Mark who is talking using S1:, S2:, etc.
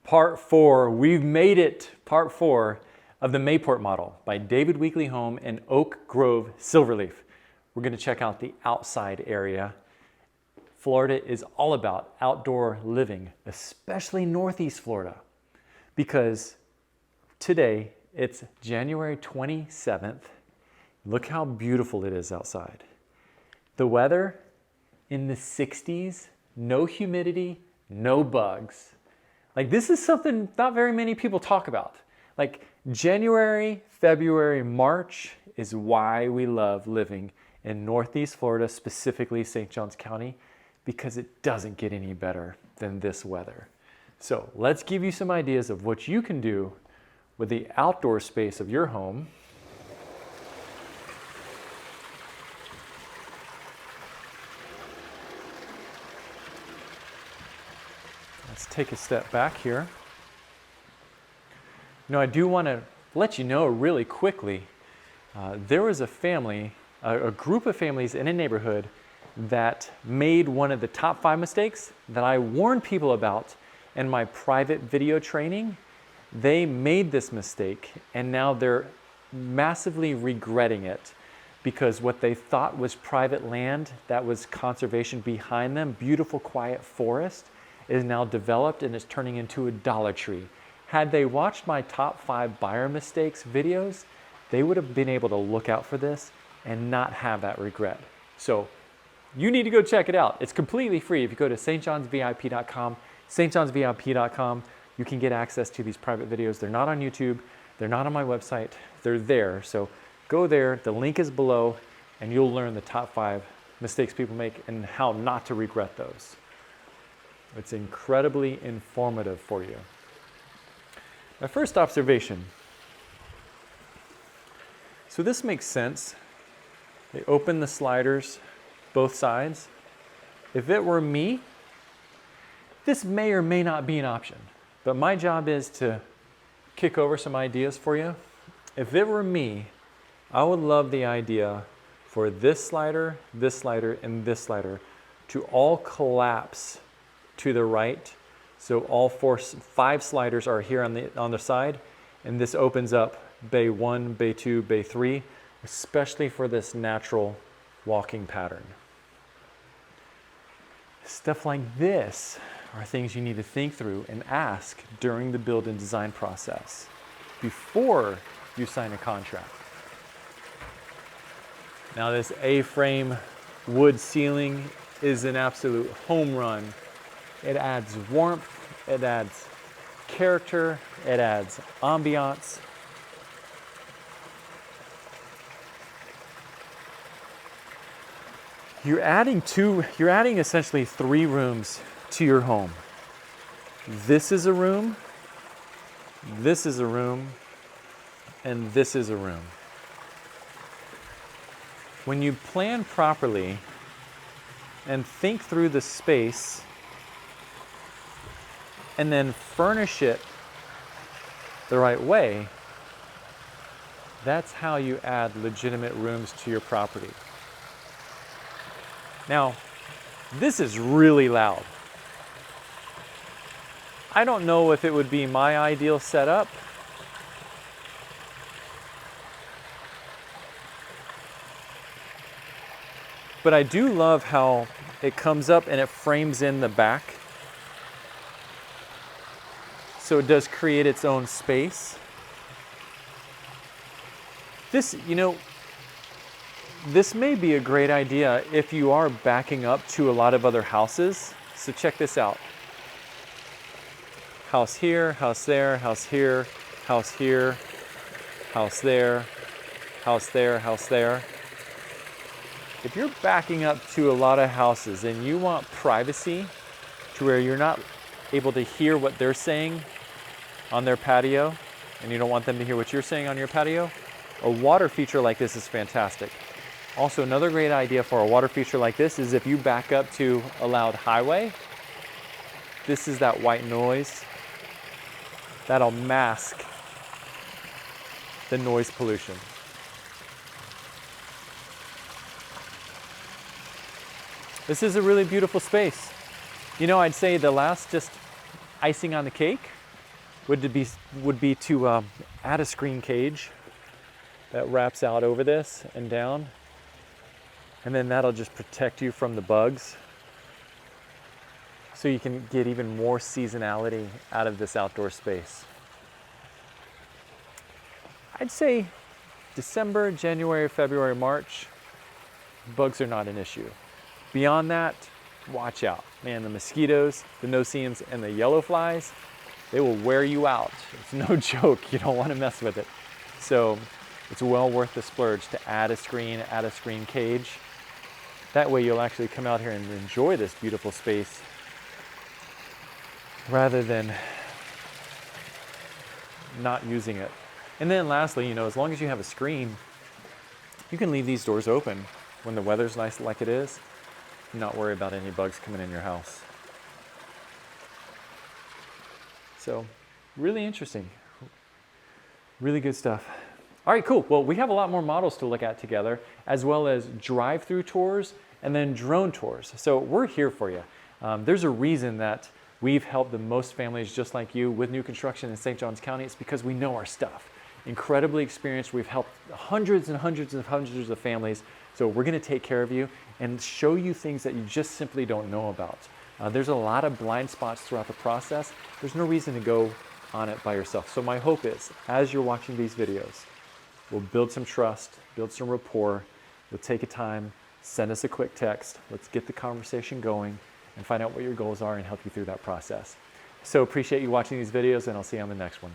S1: Part 4, we've made it, part 4 of the Mayport Model by David Weekley Home in Oak Grove, Silverleaf. We're going to check out the outside area. Florida is all about outdoor living, especially Northeast Florida, because today it's January 27th. Look how beautiful it is outside. The weather in the 60s, no humidity, no bugs. Like, this is something not very many people talk about. Like, January, February, March is why we love living in Northeast Florida, specifically St. Johns County, because it doesn't get any better than this weather. So let's give you some ideas of what you can do with the outdoor space of your home. Let's take a step back here. I do want to let you know really quickly, there was a family, a group of families in a neighborhood that made one of the top 5 mistakes that I warned people about in my private video training. They made this mistake and now they're massively regretting it, because what they thought was private land, that was conservation behind them, beautiful quiet forest, is now developed and is turning into a Dollar Tree. Had they watched my top 5 buyer mistakes videos, they would have been able to look out for this and not have that regret. So you need to go check it out. It's completely free. If you go to stjohnsvip.com, stjohnsvip.com, you can get access to these private videos. They're not on YouTube. They're not on my website. They're there. So go there. The link is below, and you'll learn the top 5 mistakes people make and how not to regret those. It's incredibly informative for you. My first observation. So this makes sense. They open the sliders both sides. If it were me, this may or may not be an option, but my job is to kick over some ideas for you. If it were me, I would love the idea for this slider, and this slider to all collapse to the right. So all 5 sliders are here on the side, and this opens up bay 1, bay 2, bay 3, especially for this natural walking pattern. Stuff like this are things you need to think through and ask during the build and design process before you sign a contract. Now, this A-frame wood ceiling is an absolute home run. It adds warmth, it adds character, it adds ambiance. You're adding essentially 3 rooms to your home. This is a room, this is a room, and this is a room. When you plan properly and think through the space and then furnish it the right way, that's how you add legitimate rooms to your property. Now, this is really loud. I don't know if it would be my ideal setup, but I do love how it comes up and it frames in the back. So it does create its own space. This may be a great idea if you are backing up to a lot of other houses. So check this out. House here, house there, house here, house here, house there, house there, house there. If you're backing up to a lot of houses and you want privacy to where you're not able to hear what they're saying on their patio, and you don't want them to hear what you're saying on your patio, a water feature like this is fantastic. Also, another great idea for a water feature like this is if you back up to a loud highway, this is that white noise. That'll mask the noise pollution. This is a really beautiful space. You know, I'd say the last just icing on the cake would be to add a screen cage that wraps out over this and down, and then that'll just protect you from the bugs, so you can get even more seasonality out of this outdoor space. I'd say December, January, February, March, bugs are not an issue. Beyond that, watch out. Man, the mosquitoes, the no-see-ums, and the yellow flies, they will wear you out. It's no joke. You don't want to mess with it. So it's well worth the splurge to add a screen cage. That way you'll actually come out here and enjoy this beautiful space rather than not using it. And then lastly, as long as you have a screen, you can leave these doors open when the weather's nice like it is, and not worry about any bugs coming in your house. So, really interesting. Really good stuff. All right, cool. Well, we have a lot more models to look at together, as well as drive-through tours and then drone tours. So we're here for you. There's a reason that we've helped the most families just like you with new construction in St. Johns County. It's because we know our stuff. Incredibly experienced. We've helped hundreds and hundreds and hundreds of families. So we're going to take care of you and show you things that you just simply don't know about. There's a lot of blind spots throughout the process. There's no reason to go on it by yourself. So my hope is, as you're watching these videos, we'll build some trust, build some rapport. You'll take a time, send us a quick text. Let's get the conversation going and find out what your goals are and help you through that process. So appreciate you watching these videos, and I'll see you on the next one.